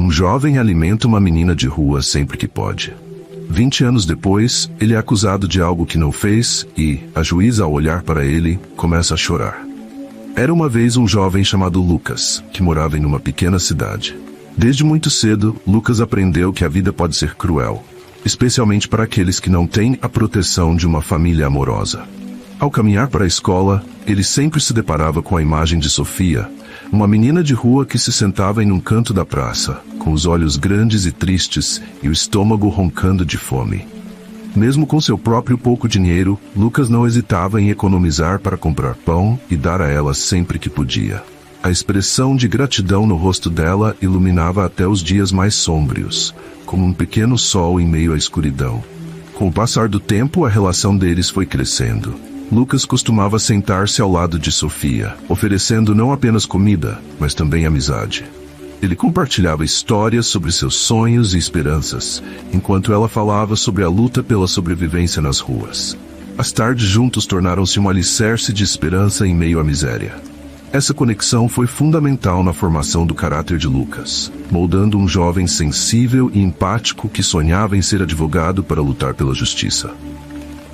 Um jovem alimenta uma menina de rua sempre que pode. 20 anos depois, ele é acusado de algo que não fez e, a juíza, ao olhar para ele, começa a chorar. Era uma vez um jovem chamado Lucas, que morava em uma pequena cidade. Desde muito cedo, Lucas aprendeu que a vida pode ser cruel, especialmente para aqueles que não têm a proteção de uma família amorosa. Ao caminhar para a escola, ele sempre se deparava com a imagem de Sofia, uma menina de rua que se sentava em um canto da praça, com os olhos grandes e tristes e o estômago roncando de fome. Mesmo com seu próprio pouco dinheiro, Lucas não hesitava em economizar para comprar pão e dar a ela sempre que podia. A expressão de gratidão no rosto dela iluminava até os dias mais sombrios, como um pequeno sol em meio à escuridão. Com o passar do tempo, a relação deles foi crescendo. Lucas costumava sentar-se ao lado de Sofia, oferecendo não apenas comida, mas também amizade. Ele compartilhava histórias sobre seus sonhos e esperanças, enquanto ela falava sobre a luta pela sobrevivência nas ruas. As tardes juntos tornaram-se um alicerce de esperança em meio à miséria. Essa conexão foi fundamental na formação do caráter de Lucas, moldando um jovem sensível e empático que sonhava em ser advogado para lutar pela justiça.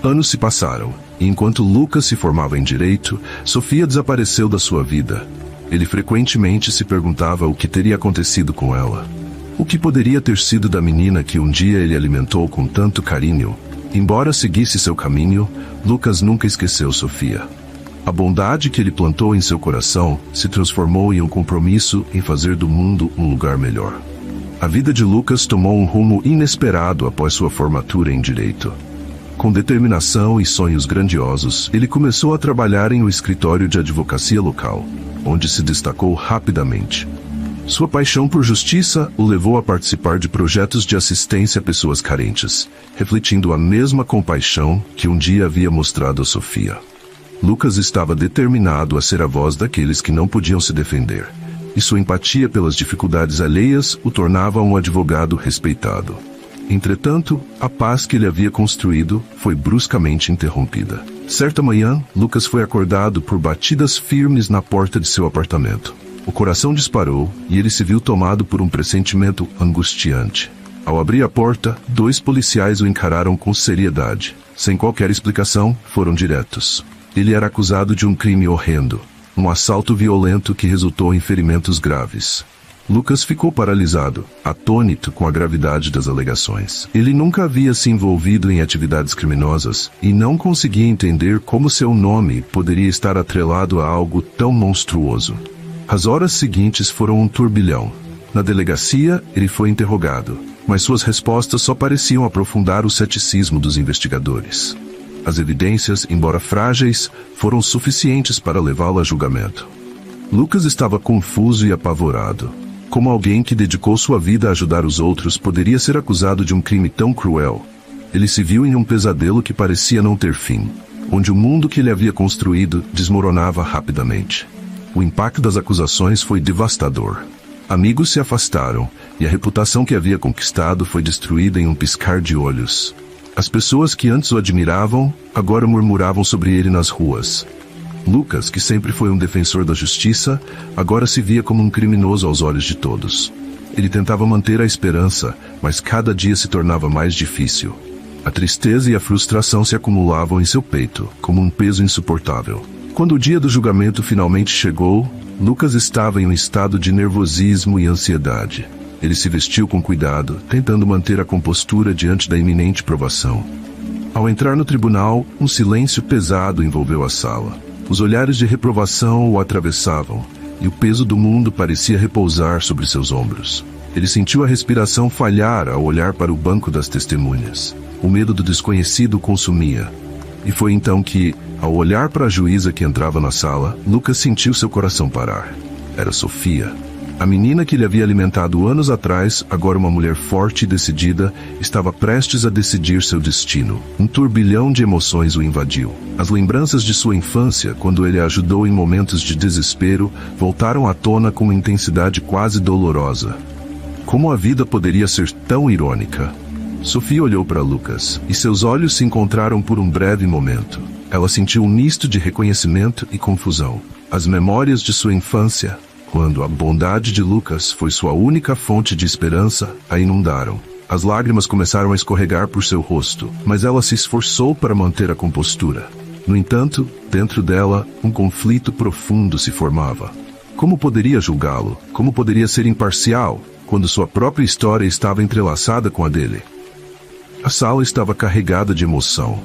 Anos se passaram, e enquanto Lucas se formava em direito, Sofia desapareceu da sua vida. Ele frequentemente se perguntava o que teria acontecido com ela. O que poderia ter sido da menina que um dia ele alimentou com tanto carinho? Embora seguisse seu caminho, Lucas nunca esqueceu Sofia. A bondade que ele plantou em seu coração se transformou em um compromisso em fazer do mundo um lugar melhor. A vida de Lucas tomou um rumo inesperado após sua formatura em direito. Com determinação e sonhos grandiosos, ele começou a trabalhar em um escritório de advocacia local, onde se destacou rapidamente. Sua paixão por justiça o levou a participar de projetos de assistência a pessoas carentes, refletindo a mesma compaixão que um dia havia mostrado a Sofia. Lucas estava determinado a ser a voz daqueles que não podiam se defender, e sua empatia pelas dificuldades alheias o tornava um advogado respeitado. Entretanto, a paz que ele havia construído foi bruscamente interrompida. Certa manhã, Lucas foi acordado por batidas firmes na porta de seu apartamento. O coração disparou e ele se viu tomado por um pressentimento angustiante. Ao abrir a porta, 2 policiais o encararam com seriedade. Sem qualquer explicação, foram diretos. Ele era acusado de um crime horrendo, um assalto violento que resultou em ferimentos graves. Lucas ficou paralisado, atônito com a gravidade das alegações. Ele nunca havia se envolvido em atividades criminosas e não conseguia entender como seu nome poderia estar atrelado a algo tão monstruoso. As horas seguintes foram um turbilhão. Na delegacia, ele foi interrogado, mas suas respostas só pareciam aprofundar o ceticismo dos investigadores. As evidências, embora frágeis, foram suficientes para levá-lo a julgamento. Lucas estava confuso e apavorado. Como alguém que dedicou sua vida a ajudar os outros poderia ser acusado de um crime tão cruel? Ele se viu em um pesadelo que parecia não ter fim, onde o mundo que ele havia construído desmoronava rapidamente. O impacto das acusações foi devastador. Amigos se afastaram, e a reputação que havia conquistado foi destruída em um piscar de olhos. As pessoas que antes o admiravam, agora murmuravam sobre ele nas ruas. Lucas, que sempre foi um defensor da justiça, agora se via como um criminoso aos olhos de todos. Ele tentava manter a esperança, mas cada dia se tornava mais difícil. A tristeza e a frustração se acumulavam em seu peito, como um peso insuportável. Quando o dia do julgamento finalmente chegou, Lucas estava em um estado de nervosismo e ansiedade. Ele se vestiu com cuidado, tentando manter a compostura diante da iminente provação. Ao entrar no tribunal, um silêncio pesado envolveu a sala. Os olhares de reprovação o atravessavam, e o peso do mundo parecia repousar sobre seus ombros. Ele sentiu a respiração falhar ao olhar para o banco das testemunhas. O medo do desconhecido o consumia. E foi então que, ao olhar para a juíza que entrava na sala, Lucas sentiu seu coração parar. Era Sofia. A menina que ele havia alimentado anos atrás, agora uma mulher forte e decidida, estava prestes a decidir seu destino. Um turbilhão de emoções o invadiu. As lembranças de sua infância, quando ele a ajudou em momentos de desespero, voltaram à tona com uma intensidade quase dolorosa. Como a vida poderia ser tão irônica? Sofia olhou para Lucas, e seus olhos se encontraram por um breve momento. Ela sentiu um misto de reconhecimento e confusão. As memórias de sua infância, quando a bondade de Lucas foi sua única fonte de esperança, a inundaram. As lágrimas começaram a escorregar por seu rosto, mas ela se esforçou para manter a compostura. No entanto, dentro dela, um conflito profundo se formava. Como poderia julgá-lo? Como poderia ser imparcial, quando sua própria história estava entrelaçada com a dele? A sala estava carregada de emoção.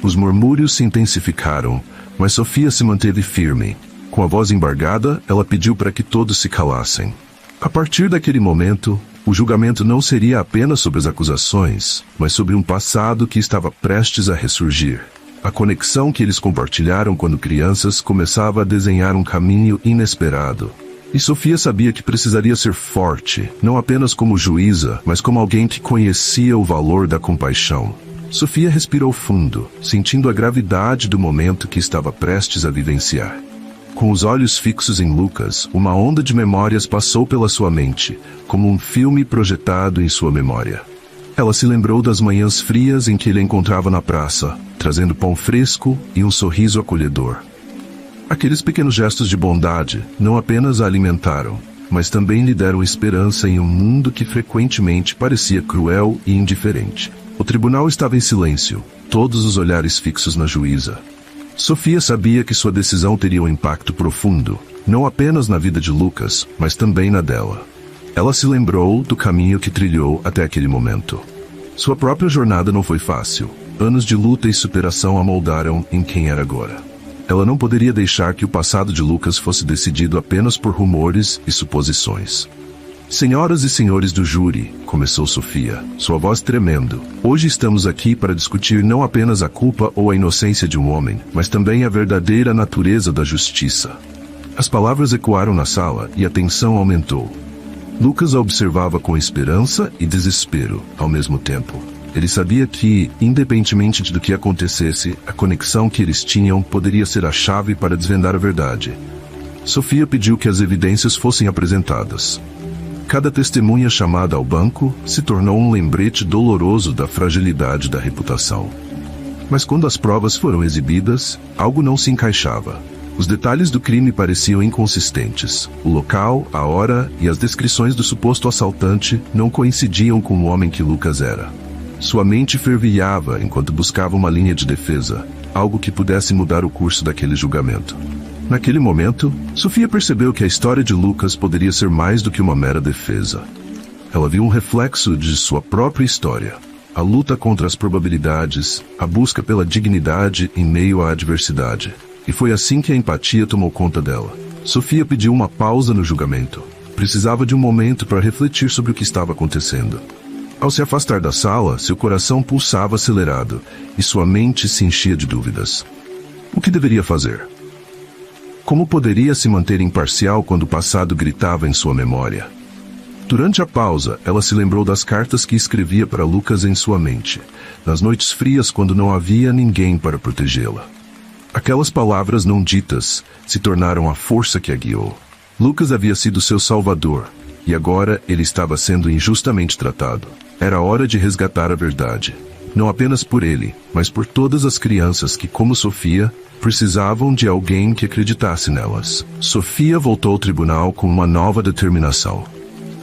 Os murmúrios se intensificaram, mas Sofia se manteve firme. Com a voz embargada, ela pediu para que todos se calassem. A partir daquele momento, o julgamento não seria apenas sobre as acusações, mas sobre um passado que estava prestes a ressurgir. A conexão que eles compartilharam quando crianças começava a desenhar um caminho inesperado. E Sofia sabia que precisaria ser forte, não apenas como juíza, mas como alguém que conhecia o valor da compaixão. Sofia respirou fundo, sentindo a gravidade do momento que estava prestes a vivenciar. Com os olhos fixos em Lucas, uma onda de memórias passou pela sua mente, como um filme projetado em sua memória. Ela se lembrou das manhãs frias em que ele a encontrava na praça, trazendo pão fresco e um sorriso acolhedor. Aqueles pequenos gestos de bondade não apenas a alimentaram, mas também lhe deram esperança em um mundo que frequentemente parecia cruel e indiferente. O tribunal estava em silêncio, todos os olhares fixos na juíza. Sofia sabia que sua decisão teria um impacto profundo, não apenas na vida de Lucas, mas também na dela. Ela se lembrou do caminho que trilhou até aquele momento. Sua própria jornada não foi fácil. Anos de luta e superação a moldaram em quem era agora. Ela não poderia deixar que o passado de Lucas fosse decidido apenas por rumores e suposições. Senhoras e senhores do júri, começou Sofia, sua voz tremendo. Hoje estamos aqui para discutir não apenas a culpa ou a inocência de um homem, mas também a verdadeira natureza da justiça. As palavras ecoaram na sala e a tensão aumentou. Lucas a observava com esperança e desespero ao mesmo tempo. Ele sabia que, independentemente do que acontecesse, a conexão que eles tinham poderia ser a chave para desvendar a verdade. Sofia pediu que as evidências fossem apresentadas. Cada testemunha chamada ao banco se tornou um lembrete doloroso da fragilidade da reputação. Mas quando as provas foram exibidas, algo não se encaixava. Os detalhes do crime pareciam inconsistentes. O local, a hora e as descrições do suposto assaltante não coincidiam com o homem que Lucas era. Sua mente fervilhava enquanto buscava uma linha de defesa, algo que pudesse mudar o curso daquele julgamento. Naquele momento, Sofia percebeu que a história de Lucas poderia ser mais do que uma mera defesa. Ela viu um reflexo de sua própria história. A luta contra as probabilidades, a busca pela dignidade em meio à adversidade. E foi assim que a empatia tomou conta dela. Sofia pediu uma pausa no julgamento. Precisava de um momento para refletir sobre o que estava acontecendo. Ao se afastar da sala, seu coração pulsava acelerado e sua mente se enchia de dúvidas. O que deveria fazer? Como poderia se manter imparcial quando o passado gritava em sua memória? Durante a pausa, ela se lembrou das cartas que escrevia para Lucas em sua mente, nas noites frias quando não havia ninguém para protegê-la. Aquelas palavras não ditas se tornaram a força que a guiou. Lucas havia sido seu salvador, e agora ele estava sendo injustamente tratado. Era hora de resgatar a verdade. Não apenas por ele, mas por todas as crianças que, como Sofia, precisavam de alguém que acreditasse nelas. Sofia voltou ao tribunal com uma nova determinação.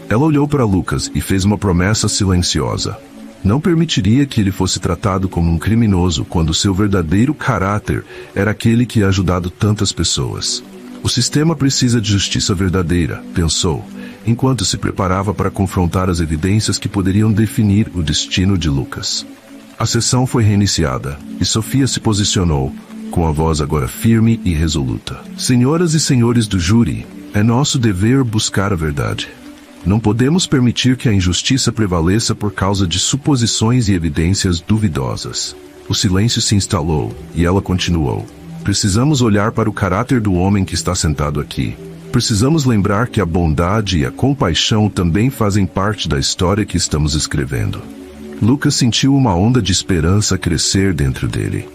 Ela olhou para Lucas e fez uma promessa silenciosa. Não permitiria que ele fosse tratado como um criminoso quando seu verdadeiro caráter era aquele que tinha ajudado tantas pessoas. O sistema precisa de justiça verdadeira, pensou, enquanto se preparava para confrontar as evidências que poderiam definir o destino de Lucas. A sessão foi reiniciada, e Sofia se posicionou, com a voz agora firme e resoluta. Senhoras e senhores do júri, é nosso dever buscar a verdade. Não podemos permitir que a injustiça prevaleça por causa de suposições e evidências duvidosas. O silêncio se instalou, e ela continuou. Precisamos olhar para o caráter do homem que está sentado aqui. Precisamos lembrar que a bondade e a compaixão também fazem parte da história que estamos escrevendo. Lucas sentiu uma onda de esperança crescer dentro dele.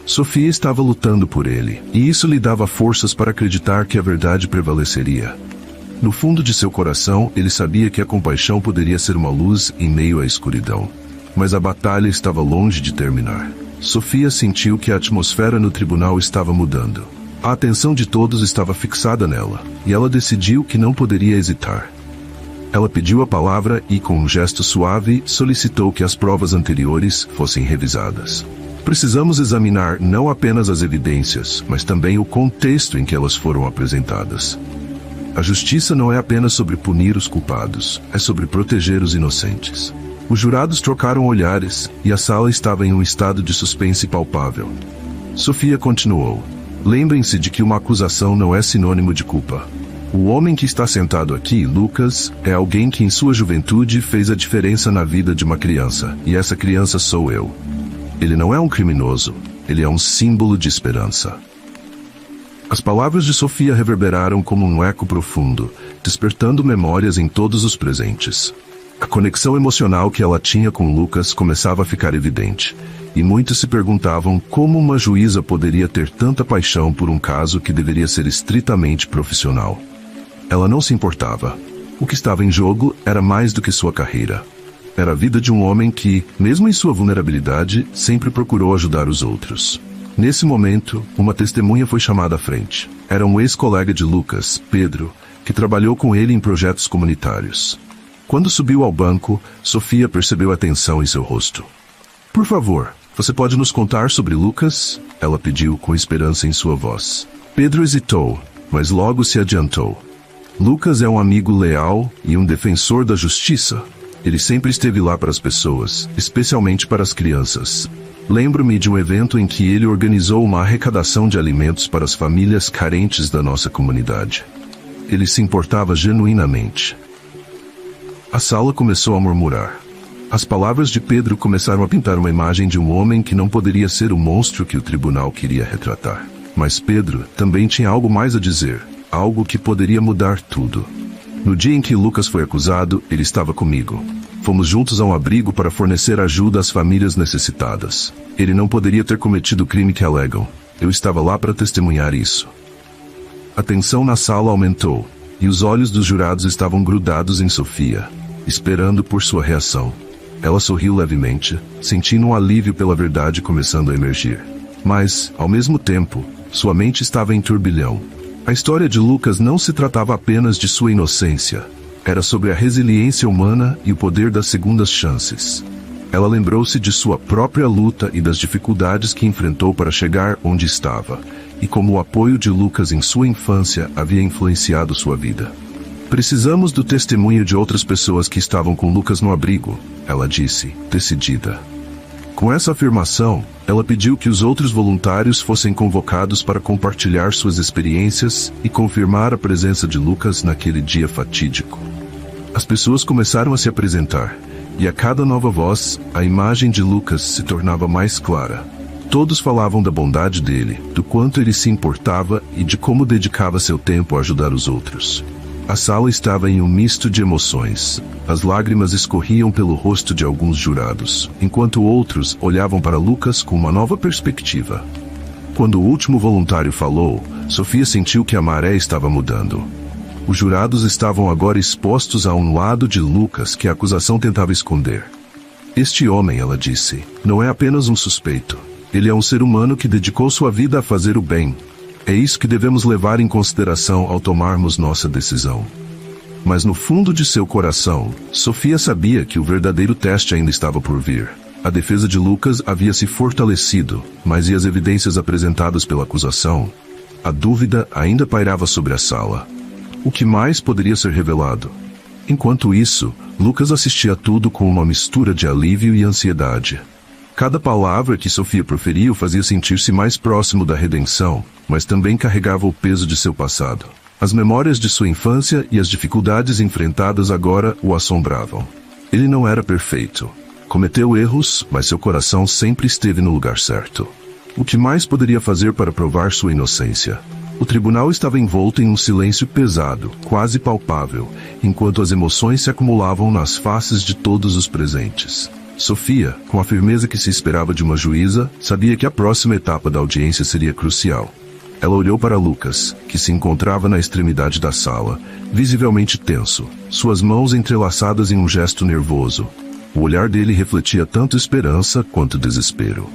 Sofia estava lutando por ele, e isso lhe dava forças para acreditar que a verdade prevaleceria. No fundo de seu coração, ele sabia que a compaixão poderia ser uma luz em meio à escuridão. Mas a batalha estava longe de terminar. Sofia sentiu que a atmosfera no tribunal estava mudando. A atenção de todos estava fixada nela, e ela decidiu que não poderia hesitar. Ela pediu a palavra e, com um gesto suave, solicitou que as provas anteriores fossem revisadas. Precisamos examinar não apenas as evidências, mas também o contexto em que elas foram apresentadas. A justiça não é apenas sobre punir os culpados, é sobre proteger os inocentes. Os jurados trocaram olhares, e a sala estava em um estado de suspense palpável. Sofia continuou. Lembrem-se de que uma acusação não é sinônimo de culpa. O homem que está sentado aqui, Lucas, é alguém que em sua juventude fez a diferença na vida de uma criança, e essa criança sou eu. Ele não é um criminoso, ele é um símbolo de esperança. As palavras de Sofia reverberaram como um eco profundo, despertando memórias em todos os presentes. A conexão emocional que ela tinha com Lucas começava a ficar evidente, e muitos se perguntavam como uma juíza poderia ter tanta paixão por um caso que deveria ser estritamente profissional. Ela não se importava. O que estava em jogo era mais do que sua carreira. Era a vida de um homem que, mesmo em sua vulnerabilidade, sempre procurou ajudar os outros. Nesse momento, uma testemunha foi chamada à frente. Era um ex-colega de Lucas, Pedro, que trabalhou com ele em projetos comunitários. Quando subiu ao banco, Sofia percebeu a tensão em seu rosto. Por favor, você pode nos contar sobre Lucas? Ela pediu com esperança em sua voz. Pedro hesitou, mas logo se adiantou. Lucas é um amigo leal e um defensor da justiça. Ele sempre esteve lá para as pessoas, especialmente para as crianças. Lembro-me de um evento em que ele organizou uma arrecadação de alimentos para as famílias carentes da nossa comunidade. Ele se importava genuinamente. A sala começou a murmurar. As palavras de Pedro começaram a pintar uma imagem de um homem que não poderia ser o monstro que o tribunal queria retratar. Mas Pedro também tinha algo mais a dizer, algo que poderia mudar tudo. No dia em que Lucas foi acusado, ele estava comigo. Fomos juntos a um abrigo para fornecer ajuda às famílias necessitadas. Ele não poderia ter cometido o crime que alegam. Eu estava lá para testemunhar isso. A tensão na sala aumentou, e os olhos dos jurados estavam grudados em Sofia, esperando por sua reação. Ela sorriu levemente, sentindo um alívio pela verdade começando a emergir. Mas, ao mesmo tempo, sua mente estava em turbilhão. A história de Lucas não se tratava apenas de sua inocência. Era sobre a resiliência humana e o poder das segundas chances. Ela lembrou-se de sua própria luta e das dificuldades que enfrentou para chegar onde estava, e como o apoio de Lucas em sua infância havia influenciado sua vida. Precisamos do testemunho de outras pessoas que estavam com Lucas no abrigo, ela disse, decidida. Com essa afirmação, ela pediu que os outros voluntários fossem convocados para compartilhar suas experiências e confirmar a presença de Lucas naquele dia fatídico. As pessoas começaram a se apresentar, e a cada nova voz, a imagem de Lucas se tornava mais clara. Todos falavam da bondade dele, do quanto ele se importava e de como dedicava seu tempo a ajudar os outros. A sala estava em um misto de emoções. As lágrimas escorriam pelo rosto de alguns jurados, enquanto outros olhavam para Lucas com uma nova perspectiva. Quando o último voluntário falou, Sofia sentiu que a maré estava mudando. Os jurados estavam agora expostos a um lado de Lucas que a acusação tentava esconder. Este homem, ela disse, não é apenas um suspeito. Ele é um ser humano que dedicou sua vida a fazer o bem. É isso que devemos levar em consideração ao tomarmos nossa decisão. Mas no fundo de seu coração, Sofia sabia que o verdadeiro teste ainda estava por vir. A defesa de Lucas havia se fortalecido, mas e as evidências apresentadas pela acusação? A dúvida ainda pairava sobre a sala. O que mais poderia ser revelado? Enquanto isso, Lucas assistia a tudo com uma mistura de alívio e ansiedade. Cada palavra que Sofia proferiu fazia sentir-se mais próximo da redenção, mas também carregava o peso de seu passado. As memórias de sua infância e as dificuldades enfrentadas agora o assombravam. Ele não era perfeito. Cometeu erros, mas seu coração sempre esteve no lugar certo. O que mais poderia fazer para provar sua inocência? O tribunal estava envolto em um silêncio pesado, quase palpável, enquanto as emoções se acumulavam nas faces de todos os presentes. Sofia, com a firmeza que se esperava de uma juíza, sabia que a próxima etapa da audiência seria crucial. Ela olhou para Lucas, que se encontrava na extremidade da sala, visivelmente tenso, suas mãos entrelaçadas em um gesto nervoso. O olhar dele refletia tanto esperança quanto desespero.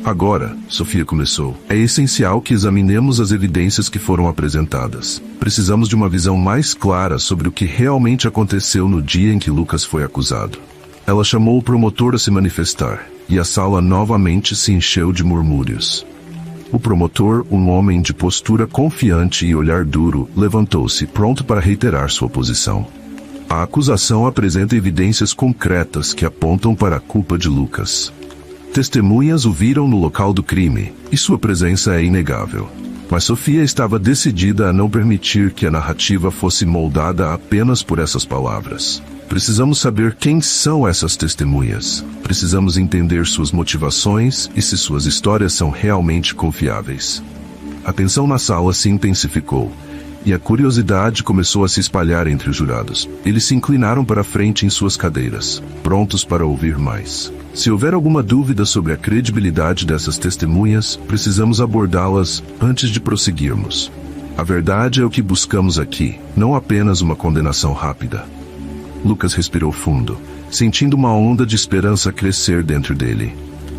Agora, Sofia começou, é essencial que examinemos as evidências que foram apresentadas. Precisamos de uma visão mais clara sobre o que realmente aconteceu no dia em que Lucas foi acusado. Ela chamou o promotor a se manifestar, e a sala novamente se encheu de murmúrios. O promotor, um homem de postura confiante e olhar duro, levantou-se, pronto para reiterar sua posição. A acusação apresenta evidências concretas que apontam para a culpa de Lucas. Testemunhas o viram no local do crime, e sua presença é inegável. Mas Sofia estava decidida a não permitir que a narrativa fosse moldada apenas por essas palavras. Precisamos saber quem são essas testemunhas. Precisamos entender suas motivações e se suas histórias são realmente confiáveis. A tensão na sala se intensificou, e a curiosidade começou a se espalhar entre os jurados. Eles se inclinaram para a frente em suas cadeiras, prontos para ouvir mais. Se houver alguma dúvida sobre a credibilidade dessas testemunhas, precisamos abordá-las antes de prosseguirmos. A verdade é o que buscamos aqui, não apenas uma condenação rápida. Lucas respirou fundo, sentindo uma onda de esperança crescer dentro dele.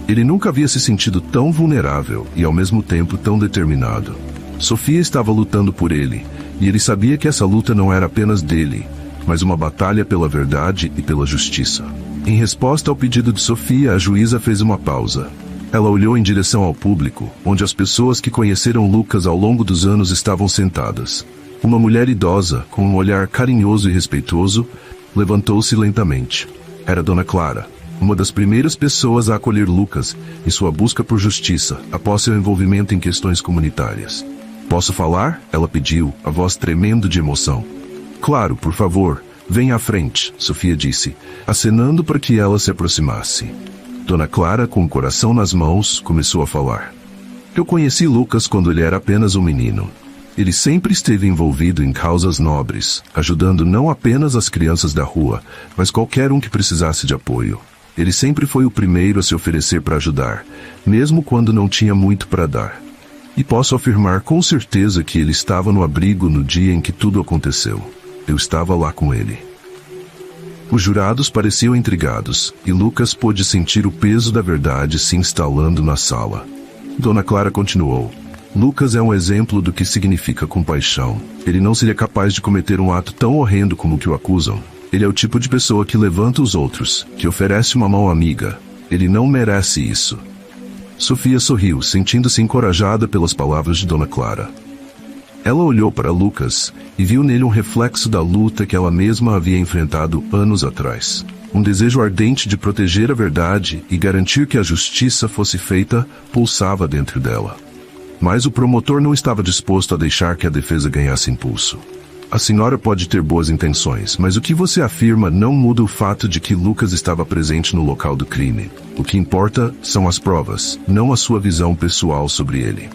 Ele nunca havia se sentido tão vulnerável e ao mesmo tempo tão determinado. Sofia estava lutando por ele, e ele sabia que essa luta não era apenas dele, mas uma batalha pela verdade e pela justiça. Em resposta ao pedido de Sofia, a juíza fez uma pausa. Ela olhou em direção ao público, onde as pessoas que conheceram Lucas ao longo dos anos estavam sentadas. Uma mulher idosa, com um olhar carinhoso e respeitoso, levantou-se lentamente. Era Dona Clara, uma das primeiras pessoas a acolher Lucas em sua busca por justiça, após seu envolvimento em questões comunitárias. "Posso falar?" ela pediu, a voz tremendo de emoção. "Claro, por favor. Venha à frente", Sofia disse, acenando para que ela se aproximasse. Dona Clara, com o coração nas mãos, começou a falar. "Eu conheci Lucas quando ele era apenas um menino. Ele sempre esteve envolvido em causas nobres, ajudando não apenas as crianças da rua, mas qualquer um que precisasse de apoio. Ele sempre foi o primeiro a se oferecer para ajudar, mesmo quando não tinha muito para dar. E posso afirmar com certeza que ele estava no abrigo no dia em que tudo aconteceu. Eu estava lá com ele." Os jurados pareciam intrigados, e Lucas pôde sentir o peso da verdade se instalando na sala. Dona Clara continuou. "Lucas é um exemplo do que significa compaixão. Ele não seria capaz de cometer um ato tão horrendo como o que o acusam. Ele é o tipo de pessoa que levanta os outros, que oferece uma mão amiga. Ele não merece isso." Sofia sorriu, sentindo-se encorajada pelas palavras de Dona Clara. Ela olhou para Lucas e viu nele um reflexo da luta que ela mesma havia enfrentado anos atrás. Um desejo ardente de proteger a verdade e garantir que a justiça fosse feita pulsava dentro dela. Mas o promotor não estava disposto a deixar que a defesa ganhasse impulso. "A senhora pode ter boas intenções, mas o que você afirma não muda o fato de que Lucas estava presente no local do crime. O que importa são as provas, não a sua visão pessoal sobre ele."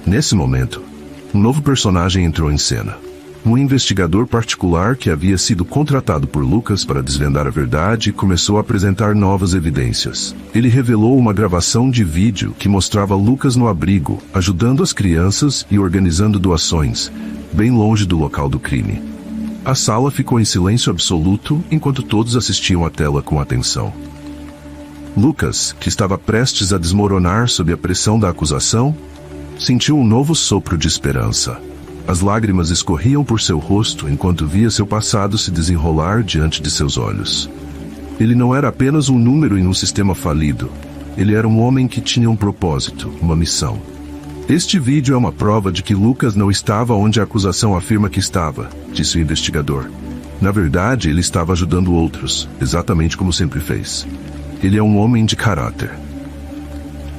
Nesse momento, um novo personagem entrou em cena. Um investigador particular que havia sido contratado por Lucas para desvendar a verdade começou a apresentar novas evidências. Ele revelou uma gravação de vídeo que mostrava Lucas no abrigo, ajudando as crianças e organizando doações, bem longe do local do crime. A sala ficou em silêncio absoluto enquanto todos assistiam à tela com atenção. Lucas, que estava prestes a desmoronar sob a pressão da acusação, sentiu um novo sopro de esperança. As lágrimas escorriam por seu rosto enquanto via seu passado se desenrolar diante de seus olhos. Ele não era apenas um número em um sistema falido. Ele era um homem que tinha um propósito, uma missão. "Este vídeo é uma prova de que Lucas não estava onde a acusação afirma que estava", disse o investigador. "Na verdade, ele estava ajudando outros, exatamente como sempre fez. Ele é um homem de caráter."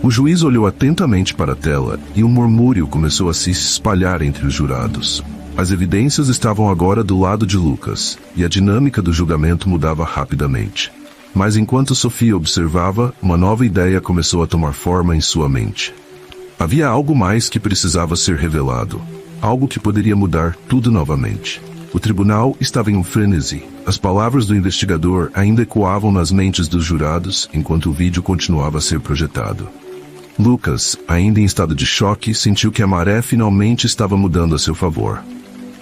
O juiz olhou atentamente para a tela e um murmúrio começou a se espalhar entre os jurados. As evidências estavam agora do lado de Lucas, e a dinâmica do julgamento mudava rapidamente. Mas enquanto Sofia observava, uma nova ideia começou a tomar forma em sua mente. Havia algo mais que precisava ser revelado, algo que poderia mudar tudo novamente. O tribunal estava em um frenesi. As palavras do investigador ainda ecoavam nas mentes dos jurados enquanto o vídeo continuava a ser projetado. Lucas, ainda em estado de choque, sentiu que a maré finalmente estava mudando a seu favor.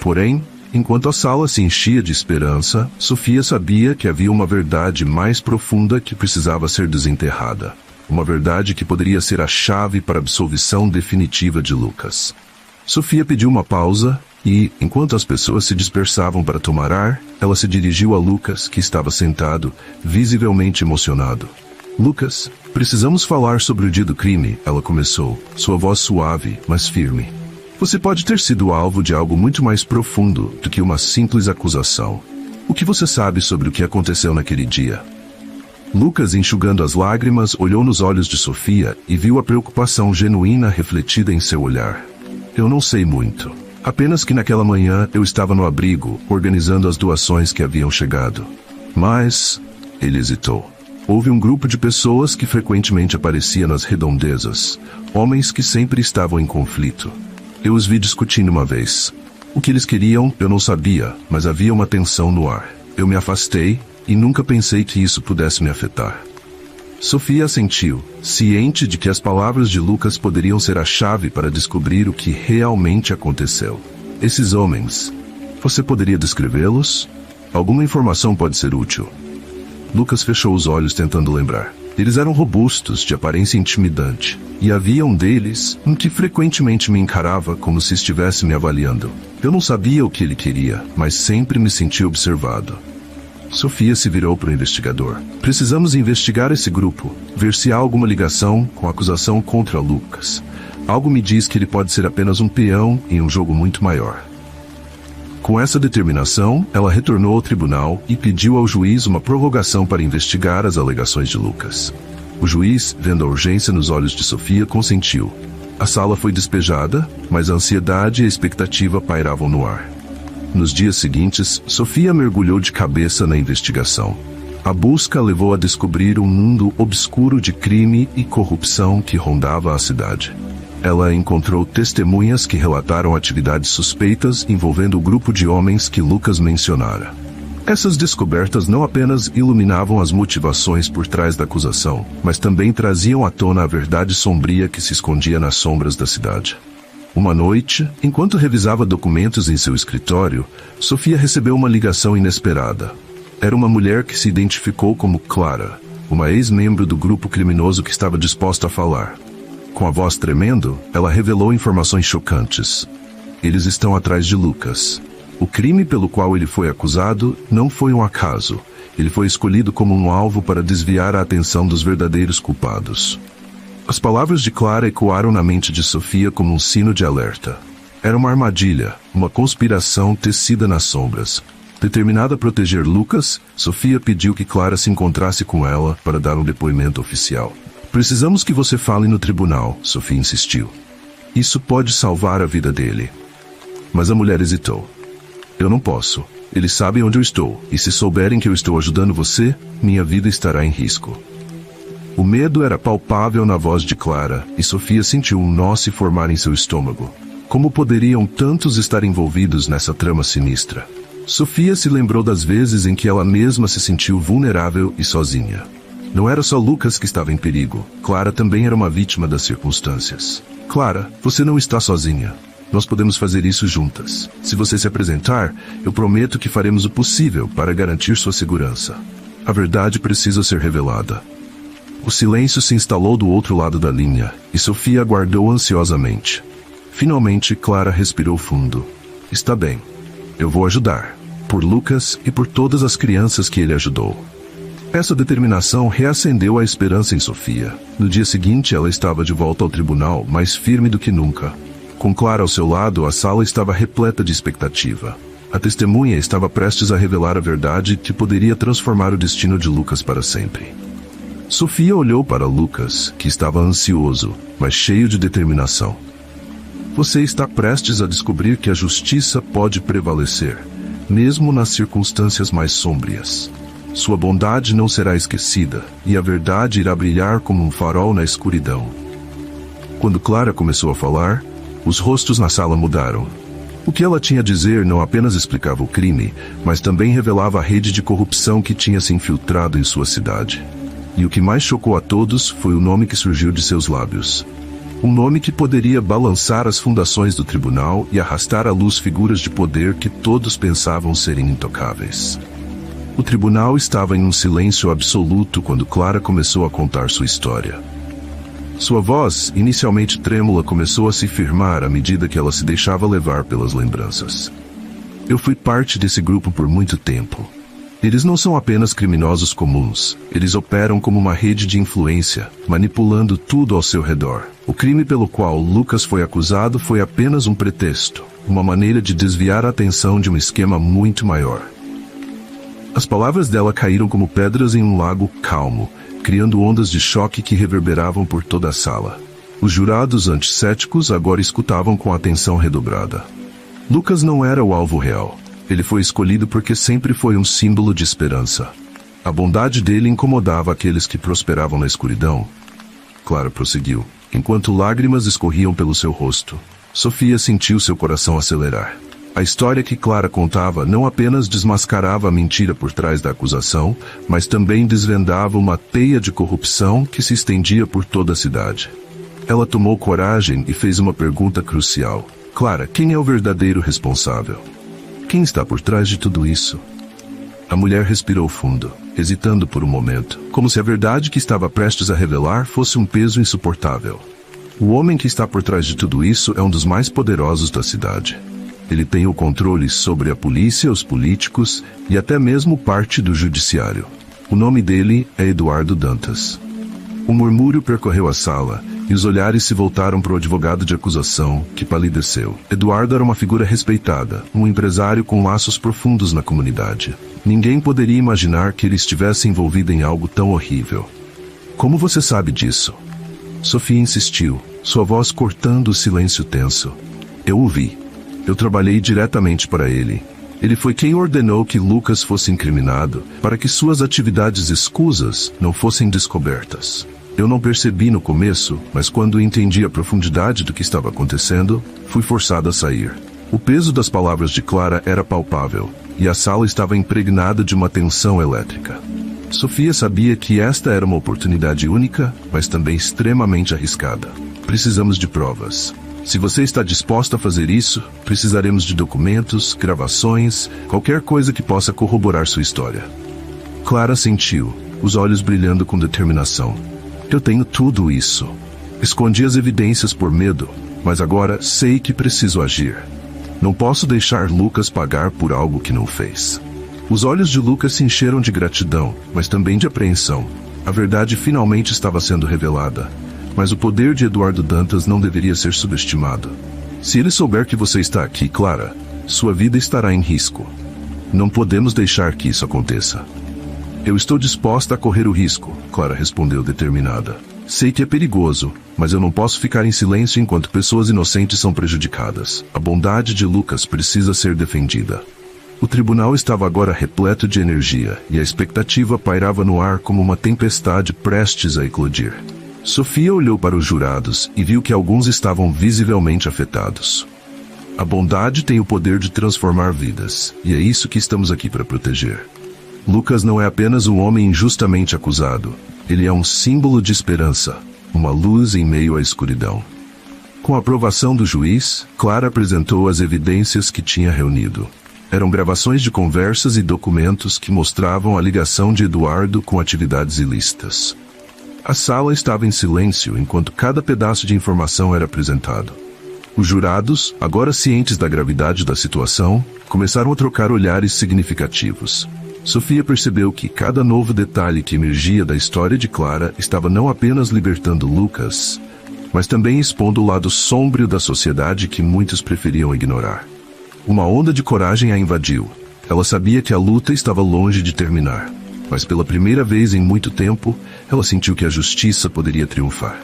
Porém, enquanto a sala se enchia de esperança, Sofia sabia que havia uma verdade mais profunda que precisava ser desenterrada. uma verdade que poderia ser a chave para a absolvição definitiva de Lucas. Sofia pediu uma pausa e, enquanto as pessoas se dispersavam para tomar ar, ela se dirigiu a Lucas, que estava sentado, visivelmente emocionado. Lucas, precisamos falar sobre o dia do crime, ela começou, sua voz suave, mas firme. Você pode ter sido alvo de algo muito mais profundo do que uma simples acusação. O que você sabe sobre o que aconteceu naquele dia? Lucas, enxugando as lágrimas, olhou nos olhos de Sofia e viu a preocupação genuína refletida em seu olhar. Eu não sei muito. Apenas que naquela manhã eu estava no abrigo, organizando as doações que haviam chegado. Mas, ele hesitou. Houve um grupo de pessoas que frequentemente aparecia nas redondezas, homens que sempre estavam em conflito. Eu os vi discutindo uma vez. O que eles queriam, eu não sabia, mas havia uma tensão no ar. Eu me afastei e nunca pensei que isso pudesse me afetar. Sofia assentiu, ciente de que as palavras de Lucas poderiam ser a chave para descobrir o que realmente aconteceu. Esses homens, você poderia descrevê-los? Alguma informação pode ser útil. Lucas fechou os olhos tentando lembrar. Eles eram robustos, de aparência intimidante, e havia um deles, que frequentemente me encarava como se estivesse me avaliando. Eu não sabia o que ele queria, mas sempre me senti observado. Sofia se virou para o investigador. Precisamos investigar esse grupo, ver se há alguma ligação com a acusação contra Lucas. Algo me diz que ele pode ser apenas um peão em um jogo muito maior. Com essa determinação, ela retornou ao tribunal e pediu ao juiz uma prorrogação para investigar as alegações de Lucas. O juiz, vendo a urgência nos olhos de Sofia, consentiu. A sala foi despejada, mas a ansiedade e a expectativa pairavam no ar. Nos dias seguintes, Sofia mergulhou de cabeça na investigação. A busca levou a descobrir um mundo obscuro de crime e corrupção que rondava a cidade. Ela encontrou testemunhas que relataram atividades suspeitas envolvendo o grupo de homens que Lucas mencionara. Essas descobertas não apenas iluminavam as motivações por trás da acusação, mas também traziam à tona a verdade sombria que se escondia nas sombras da cidade. Uma noite, enquanto revisava documentos em seu escritório, Sofia recebeu uma ligação inesperada. Era uma mulher que se identificou como Clara, uma ex-membro do grupo criminoso que estava disposta a falar. Com a voz tremendo, ela revelou informações chocantes. Eles estão atrás de Lucas. O crime pelo qual ele foi acusado não foi um acaso. Ele foi escolhido como um alvo para desviar a atenção dos verdadeiros culpados. As palavras de Clara ecoaram na mente de Sofia como um sino de alerta. Era uma armadilha, uma conspiração tecida nas sombras. Determinada a proteger Lucas, Sofia pediu que Clara se encontrasse com ela para dar um depoimento oficial. Precisamos que você fale no tribunal, Sofia insistiu. Isso pode salvar a vida dele. Mas a mulher hesitou. Eu não posso. Eles sabem onde eu estou, e se souberem que eu estou ajudando você, minha vida estará em risco. O medo era palpável na voz de Clara, e Sofia sentiu um nó se formar em seu estômago. Como poderiam tantos estar envolvidos nessa trama sinistra? Sofia se lembrou das vezes em que ela mesma se sentiu vulnerável e sozinha. Não era só Lucas que estava em perigo. Clara também era uma vítima das circunstâncias. Clara, você não está sozinha. Nós podemos fazer isso juntas. Se você se apresentar, eu prometo que faremos o possível para garantir sua segurança. A verdade precisa ser revelada. O silêncio se instalou do outro lado da linha, e Sofia aguardou ansiosamente. Finalmente, Clara respirou fundo. Está bem. Eu vou ajudar. Por Lucas e por todas as crianças que ele ajudou. Essa determinação reacendeu a esperança em Sofia. No dia seguinte, ela estava de volta ao tribunal, mais firme do que nunca. Com Clara ao seu lado, a sala estava repleta de expectativa. A testemunha estava prestes a revelar a verdade que poderia transformar o destino de Lucas para sempre. Sofia olhou para Lucas, que estava ansioso, mas cheio de determinação. Você está prestes a descobrir que a justiça pode prevalecer, mesmo nas circunstâncias mais sômbrias. Sua bondade não será esquecida, e a verdade irá brilhar como um farol na escuridão. Quando Clara começou a falar, os rostos na sala mudaram. O que ela tinha a dizer não apenas explicava o crime, mas também revelava a rede de corrupção que tinha se infiltrado em sua cidade. E o que mais chocou a todos foi o nome que surgiu de seus lábios. Um nome que poderia balançar as fundações do tribunal e arrastar à luz figuras de poder que todos pensavam serem intocáveis. O tribunal estava em um silêncio absoluto quando Clara começou a contar sua história. Sua voz, inicialmente trêmula, começou a se firmar à medida que ela se deixava levar pelas lembranças. Eu fui parte desse grupo por muito tempo. Eles não são apenas criminosos comuns. Eles operam como uma rede de influência, manipulando tudo ao seu redor. O crime pelo qual Lucas foi acusado foi apenas um pretexto, uma maneira de desviar a atenção de um esquema muito maior. As palavras dela caíram como pedras em um lago calmo, criando ondas de choque que reverberavam por toda a sala. Os jurados anticéticos agora escutavam com atenção redobrada. Lucas não era o alvo real. Ele foi escolhido porque sempre foi um símbolo de esperança. A bondade dele incomodava aqueles que prosperavam na escuridão. Clara prosseguiu, enquanto lágrimas escorriam pelo seu rosto. Sofia sentiu seu coração acelerar. A história que Clara contava não apenas desmascarava a mentira por trás da acusação, mas também desvendava uma teia de corrupção que se estendia por toda a cidade. Ela tomou coragem e fez uma pergunta crucial. Clara, quem é o verdadeiro responsável? Quem está por trás de tudo isso? A mulher respirou fundo, hesitando por um momento, como se a verdade que estava prestes a revelar fosse um peso insuportável. O homem que está por trás de tudo isso é um dos mais poderosos da cidade. Ele tem o controle sobre a polícia, os políticos e até mesmo parte do judiciário. O nome dele é Eduardo Dantas. Um murmúrio percorreu a sala e os olhares se voltaram para o advogado de acusação, que palideceu. Eduardo era uma figura respeitada, um empresário com laços profundos na comunidade. Ninguém poderia imaginar que ele estivesse envolvido em algo tão horrível. Como você sabe disso? Sofia insistiu, sua voz cortando o silêncio tenso. Eu o vi. Eu trabalhei diretamente para ele. Ele foi quem ordenou que Lucas fosse incriminado, para que suas atividades escusas não fossem descobertas. Eu não percebi no começo, mas quando entendi a profundidade do que estava acontecendo, fui forçado a sair. O peso das palavras de Clara era palpável, e a sala estava impregnada de uma tensão elétrica. Sofia sabia que esta era uma oportunidade única, mas também extremamente arriscada. Precisamos de provas. Se você está disposta a fazer isso, precisaremos de documentos, gravações, qualquer coisa que possa corroborar sua história. Clara sentiu, os olhos brilhando com determinação. Eu tenho tudo isso. Escondi as evidências por medo, mas agora sei que preciso agir. Não posso deixar Lucas pagar por algo que não fez. Os olhos de Lucas se encheram de gratidão, mas também de apreensão. A verdade finalmente estava sendo revelada. Mas o poder de Eduardo Dantas não deveria ser subestimado. Se ele souber que você está aqui, Clara, sua vida estará em risco. Não podemos deixar que isso aconteça. Eu estou disposta a correr o risco, Clara respondeu determinada. Sei que é perigoso, mas eu não posso ficar em silêncio enquanto pessoas inocentes são prejudicadas. A bondade de Lucas precisa ser defendida. O tribunal estava agora repleto de energia, e a expectativa pairava no ar como uma tempestade prestes a eclodir. Sofia olhou para os jurados e viu que alguns estavam visivelmente afetados. A bondade tem o poder de transformar vidas, e é isso que estamos aqui para proteger. Lucas não é apenas um homem injustamente acusado. Ele é um símbolo de esperança, uma luz em meio à escuridão. Com a aprovação do juiz, Clara apresentou as evidências que tinha reunido. Eram gravações de conversas e documentos que mostravam a ligação de Eduardo com atividades ilícitas. A sala estava em silêncio enquanto cada pedaço de informação era apresentado. Os jurados, agora cientes da gravidade da situação, começaram a trocar olhares significativos. Sofia percebeu que cada novo detalhe que emergia da história de Clara estava não apenas libertando Lucas, mas também expondo o lado sombrio da sociedade que muitos preferiam ignorar. Uma onda de coragem a invadiu. Ela sabia que a luta estava longe de terminar, mas pela primeira vez em muito tempo, ela sentiu que a justiça poderia triunfar.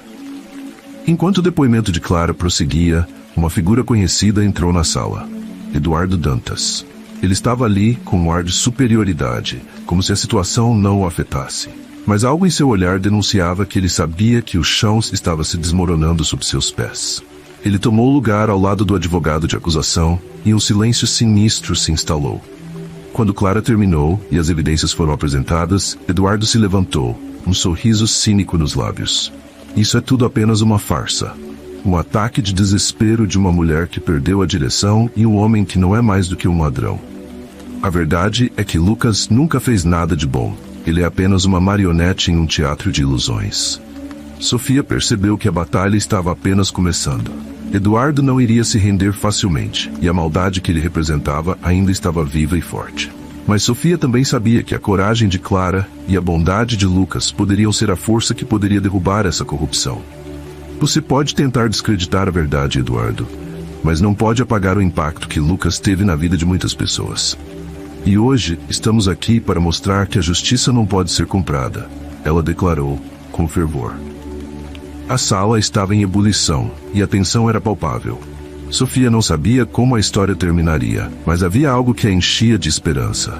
Enquanto o depoimento de Clara prosseguia, uma figura conhecida entrou na sala. Eduardo Dantas. Ele estava ali com um ar de superioridade, como se a situação não o afetasse. Mas algo em seu olhar denunciava que ele sabia que o chão estava se desmoronando sob seus pés. Ele tomou lugar ao lado do advogado de acusação e um silêncio sinistro se instalou. Quando Clara terminou e as evidências foram apresentadas, Eduardo se levantou, um sorriso cínico nos lábios. Isso é tudo apenas uma farsa. Um ataque de desespero de uma mulher que perdeu a direção e um homem que não é mais do que um ladrão. A verdade é que Lucas nunca fez nada de bom. Ele é apenas uma marionete em um teatro de ilusões. Sofia percebeu que a batalha estava apenas começando. Eduardo não iria se render facilmente, e a maldade que ele representava ainda estava viva e forte. Mas Sofia também sabia que a coragem de Clara e a bondade de Lucas poderiam ser a força que poderia derrubar essa corrupção. Você pode tentar descreditar a verdade, Eduardo, mas não pode apagar o impacto que Lucas teve na vida de muitas pessoas. E hoje, estamos aqui para mostrar que a justiça não pode ser comprada, ela declarou, com fervor. A sala estava em ebulição, e a tensão era palpável. Sofia não sabia como a história terminaria, mas havia algo que a enchia de esperança.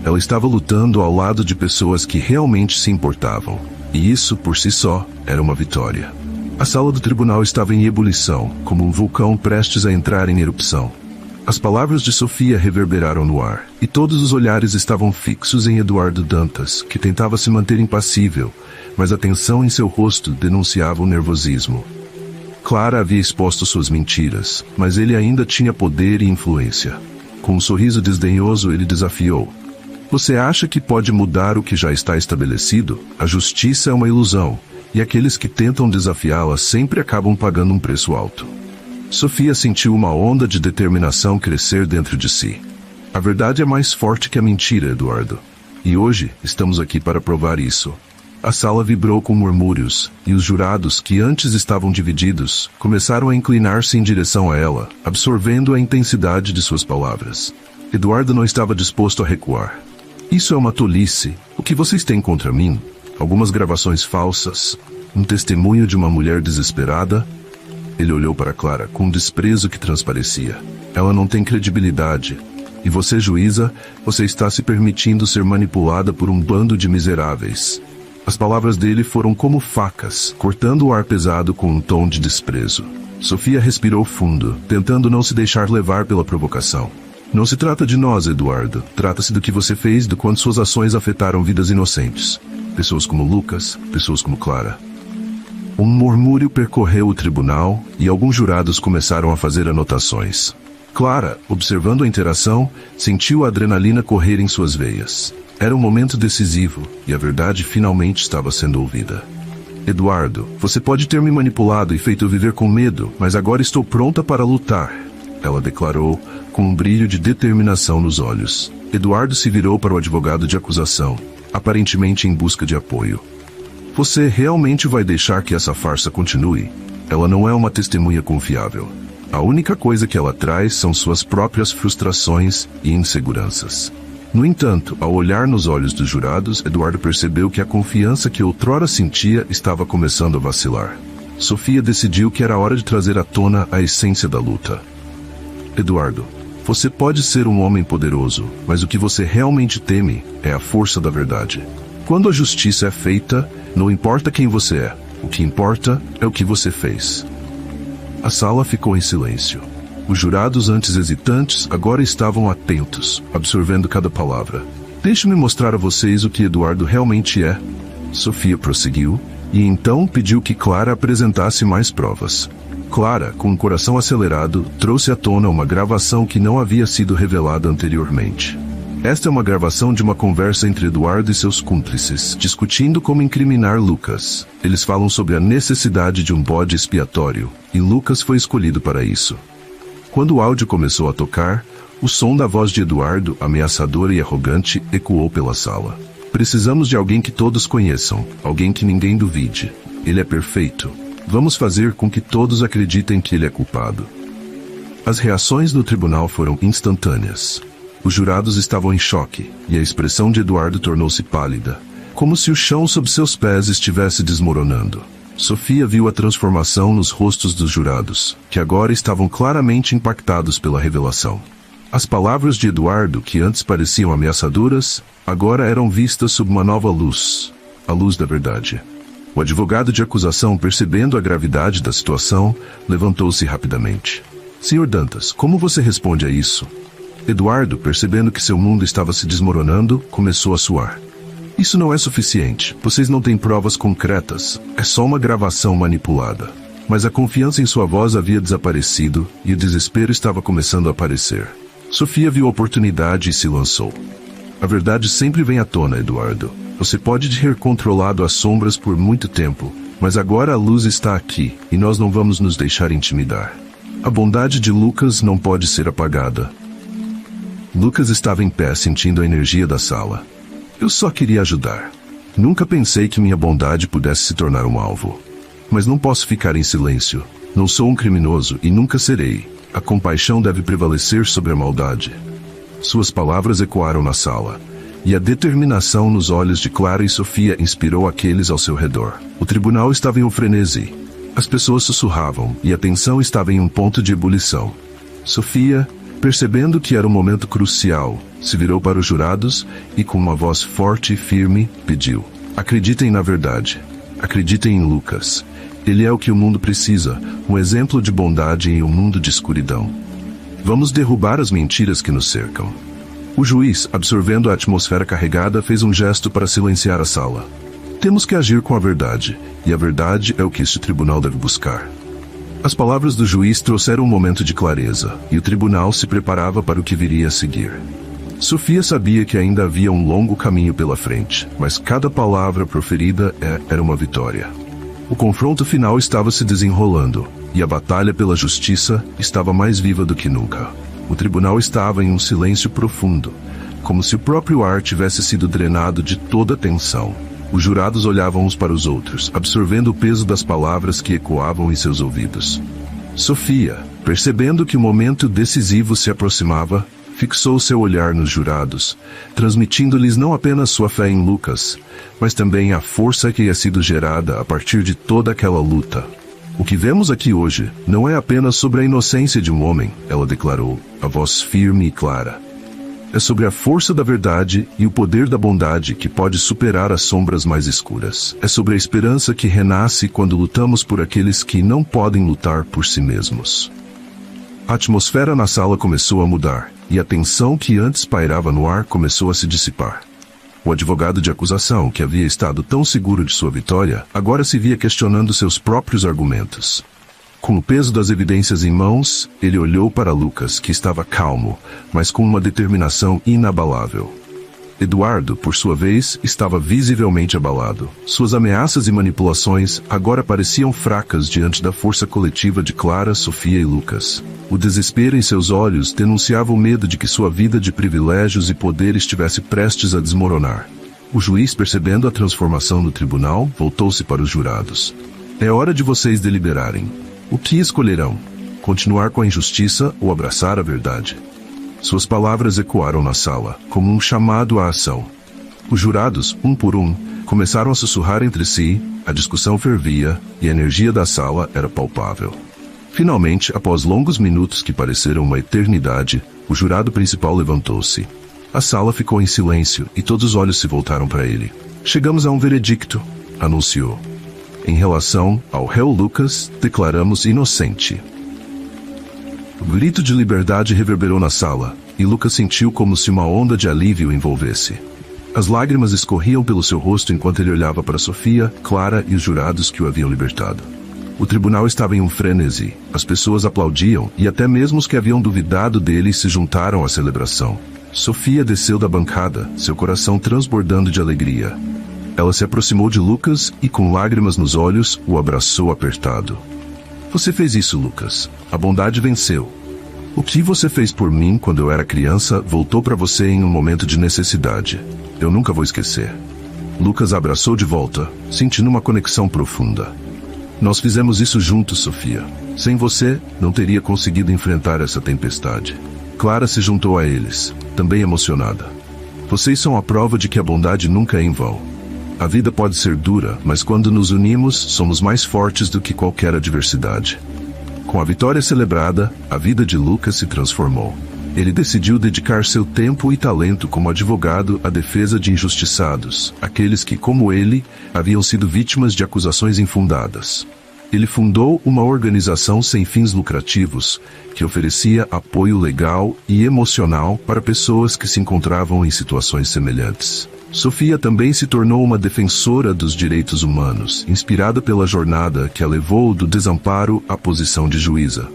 Ela estava lutando ao lado de pessoas que realmente se importavam, e isso, por si só, era uma vitória. A sala do tribunal estava em ebulição, como um vulcão prestes a entrar em erupção. As palavras de Sofia reverberaram no ar, e todos os olhares estavam fixos em Eduardo Dantas, que tentava se manter impassível, mas a tensão em seu rosto denunciava o nervosismo. Clara havia exposto suas mentiras, mas ele ainda tinha poder e influência. Com um sorriso desdenhoso, ele desafiou. Você acha que pode mudar o que já está estabelecido? A justiça é uma ilusão, e aqueles que tentam desafiá-la sempre acabam pagando um preço alto. Sofia sentiu uma onda de determinação crescer dentro de si. A verdade é mais forte que a mentira, Eduardo. E hoje, estamos aqui para provar isso. A sala vibrou com murmúrios, e os jurados, que antes estavam divididos, começaram a inclinar-se em direção a ela, absorvendo a intensidade de suas palavras. Eduardo não estava disposto a recuar. Isso é uma tolice. O que vocês têm contra mim? Algumas gravações falsas? Um testemunho de uma mulher desesperada? Ele olhou para Clara com um desprezo que transparecia. Ela não tem credibilidade. E você, juíza, você está se permitindo ser manipulada por um bando de miseráveis. As palavras dele foram como facas, cortando o ar pesado com um tom de desprezo. Sofia respirou fundo, tentando não se deixar levar pela provocação. Não se trata de nós, Eduardo. Trata-se do que você fez, do quanto suas ações afetaram vidas inocentes. Pessoas como Lucas, pessoas como Clara. Um murmúrio percorreu o tribunal e alguns jurados começaram a fazer anotações. Clara, observando a interação, sentiu a adrenalina correr em suas veias. Era um momento decisivo, e a verdade finalmente estava sendo ouvida. Eduardo, você pode ter me manipulado e feito eu viver com medo, mas agora estou pronta para lutar, ela declarou, com um brilho de determinação nos olhos. Eduardo se virou para o advogado de acusação, aparentemente em busca de apoio. Você realmente vai deixar que essa farsa continue? Ela não é uma testemunha confiável. A única coisa que ela traz são suas próprias frustrações e inseguranças. No entanto, ao olhar nos olhos dos jurados, Eduardo percebeu que a confiança que outrora sentia estava começando a vacilar. Sofia decidiu que era hora de trazer à tona a essência da luta. Eduardo, você pode ser um homem poderoso, mas o que você realmente teme é a força da verdade. Quando a justiça é feita, não importa quem você é, o que importa é o que você fez. A sala ficou em silêncio. Os jurados, antes hesitantes, agora estavam atentos, absorvendo cada palavra. Deixe-me mostrar a vocês o que Eduardo realmente é. Sofia prosseguiu, e então pediu que Clara apresentasse mais provas. Clara, com o coração acelerado, trouxe à tona uma gravação que não havia sido revelada anteriormente. Esta é uma gravação de uma conversa entre Eduardo e seus cúmplices, discutindo como incriminar Lucas. Eles falam sobre a necessidade de um bode expiatório, e Lucas foi escolhido para isso. Quando o áudio começou a tocar, o som da voz de Eduardo, ameaçadora e arrogante, ecoou pela sala. Precisamos de alguém que todos conheçam, alguém que ninguém duvide. Ele é perfeito. Vamos fazer com que todos acreditem que ele é culpado. As reações no tribunal foram instantâneas. Os jurados estavam em choque, e a expressão de Eduardo tornou-se pálida, como se o chão sob seus pés estivesse desmoronando. Sofia viu a transformação nos rostos dos jurados, que agora estavam claramente impactados pela revelação. As palavras de Eduardo, que antes pareciam ameaçadoras, agora eram vistas sob uma nova luz, a luz da verdade. O advogado de acusação, percebendo a gravidade da situação, levantou-se rapidamente. Senhor Dantas, como você responde a isso? Eduardo, percebendo que seu mundo estava se desmoronando, começou a suar. Isso não é suficiente. Vocês não têm provas concretas. É só uma gravação manipulada. Mas a confiança em sua voz havia desaparecido e o desespero estava começando a aparecer. Sofia viu a oportunidade e se lançou. A verdade sempre vem à tona, Eduardo. Você pode ter controlado as sombras por muito tempo, Mas agora a luz está aqui, e nós não vamos nos deixar intimidar. A bondade de Lucas não pode ser apagada. Lucas estava em pé sentindo a energia da sala. Eu só queria ajudar. Nunca pensei que minha bondade pudesse se tornar um alvo. Mas não posso ficar em silêncio. Não sou um criminoso e nunca serei. A compaixão deve prevalecer sobre a maldade. Suas palavras ecoaram na sala. E a determinação nos olhos de Clara e Sofia inspirou aqueles ao seu redor. O tribunal estava em um frenesi. As pessoas sussurravam e a tensão estava em um ponto de ebulição. Sofia, percebendo que era um momento crucial, se virou para os jurados e, com uma voz forte e firme, pediu: acreditem na verdade. Acreditem em Lucas. Ele é o que o mundo precisa, um exemplo de bondade em um mundo de escuridão. Vamos derrubar as mentiras que nos cercam. O juiz, absorvendo a atmosfera carregada, fez um gesto para silenciar a sala. Temos que agir com a verdade, e a verdade é o que este tribunal deve buscar. As palavras do juiz trouxeram um momento de clareza, e o tribunal se preparava para o que viria a seguir. Sofia sabia que ainda havia um longo caminho pela frente, mas cada palavra proferida era uma vitória. O confronto final estava se desenrolando, e a batalha pela justiça estava mais viva do que nunca. O tribunal estava em um silêncio profundo, como se o próprio ar tivesse sido drenado de toda a tensão. Os jurados olhavam uns para os outros, absorvendo o peso das palavras que ecoavam em seus ouvidos. Sofia, percebendo que o momento decisivo se aproximava, fixou seu olhar nos jurados, transmitindo-lhes não apenas sua fé em Lucas, mas também a força que ia sido gerada a partir de toda aquela luta. O que vemos aqui hoje não é apenas sobre a inocência de um homem, ela declarou, a voz firme e clara. É sobre a força da verdade e o poder da bondade que pode superar as sombras mais escuras. É sobre a esperança que renasce quando lutamos por aqueles que não podem lutar por si mesmos. A atmosfera na sala começou a mudar, e a tensão que antes pairava no ar começou a se dissipar. O advogado de acusação, que havia estado tão seguro de sua vitória, agora se via questionando seus próprios argumentos. Com o peso das evidências em mãos, ele olhou para Lucas, que estava calmo, mas com uma determinação inabalável. Eduardo, por sua vez, estava visivelmente abalado. Suas ameaças e manipulações agora pareciam fracas diante da força coletiva de Clara, Sofia e Lucas. O desespero em seus olhos denunciava o medo de que sua vida de privilégios e poder estivesse prestes a desmoronar. O juiz, percebendo a transformação no tribunal, voltou-se para os jurados. É hora de vocês deliberarem. O que escolherão? Continuar com a injustiça ou abraçar a verdade? Suas palavras ecoaram na sala, como um chamado à ação. Os jurados, um por um, começaram a sussurrar entre si, a discussão fervia, e a energia da sala era palpável. Finalmente, após longos minutos que pareceram uma eternidade, o jurado principal levantou-se. A sala ficou em silêncio, e todos os olhos se voltaram para ele. Chegamos a um veredicto, anunciou. Em relação ao réu Lucas, declaramos inocente. O grito de liberdade reverberou na sala, e Lucas sentiu como se uma onda de alívio o envolvesse. As lágrimas escorriam pelo seu rosto enquanto ele olhava para Sofia, Clara e os jurados que o haviam libertado. O tribunal estava em um frenesi, as pessoas aplaudiam e até mesmo os que haviam duvidado dele se juntaram à celebração. Sofia desceu da bancada, seu coração transbordando de alegria. Ela se aproximou de Lucas e, com lágrimas nos olhos, o abraçou apertado. Você fez isso, Lucas. A bondade venceu. O que você fez por mim quando eu era criança voltou para você em um momento de necessidade. Eu nunca vou esquecer. Lucas a abraçou de volta, sentindo uma conexão profunda. Nós fizemos isso juntos, Sofia. Sem você, não teria conseguido enfrentar essa tempestade. Clara se juntou a eles, também emocionada. Vocês são a prova de que a bondade nunca é em vão. A vida pode ser dura, mas quando nos unimos, somos mais fortes do que qualquer adversidade. Com a vitória celebrada, a vida de Lucas se transformou. Ele decidiu dedicar seu tempo e talento como advogado à defesa de injustiçados, aqueles que, como ele, haviam sido vítimas de acusações infundadas. Ele fundou uma organização sem fins lucrativos, que oferecia apoio legal e emocional para pessoas que se encontravam em situações semelhantes. Sofia também se tornou uma defensora dos direitos humanos, inspirada pela jornada que a levou do desamparo à posição de juíza.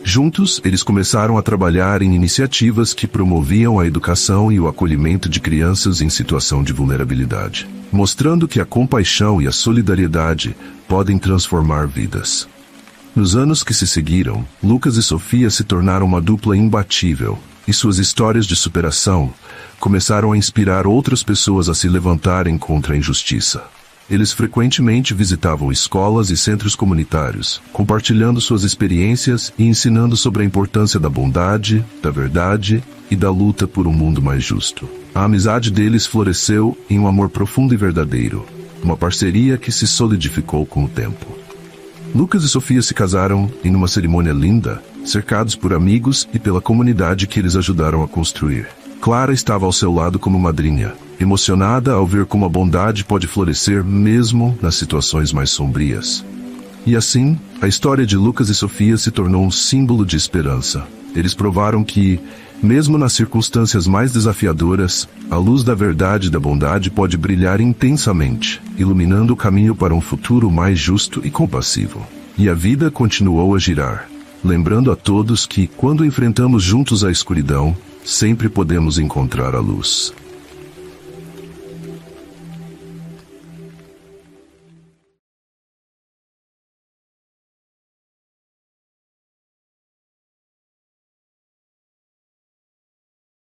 Juntos, eles começaram a trabalhar em iniciativas que promoviam a educação e o acolhimento de crianças em situação de vulnerabilidade, mostrando que a compaixão e a solidariedade podem transformar vidas. Nos anos que se seguiram, Lucas e Sofia se tornaram uma dupla imbatível, e suas histórias de superação começaram a inspirar outras pessoas a se levantarem contra a injustiça. Eles frequentemente visitavam escolas e centros comunitários, compartilhando suas experiências e ensinando sobre a importância da bondade, da verdade e da luta por um mundo mais justo. A amizade deles floresceu em um amor profundo e verdadeiro, uma parceria que se solidificou com o tempo. Lucas e Sofia se casaram em uma cerimônia linda, cercados por amigos e pela comunidade que eles ajudaram a construir. Clara estava ao seu lado como madrinha, emocionada ao ver como a bondade pode florescer mesmo nas situações mais sombrias. E assim, a história de Lucas e Sofia se tornou um símbolo de esperança. Eles provaram que, mesmo nas circunstâncias mais desafiadoras, a luz da verdade e da bondade pode brilhar intensamente, iluminando o caminho para um futuro mais justo e compassivo. E a vida continuou a girar, lembrando a todos que, quando enfrentamos juntos a escuridão, sempre podemos encontrar a luz.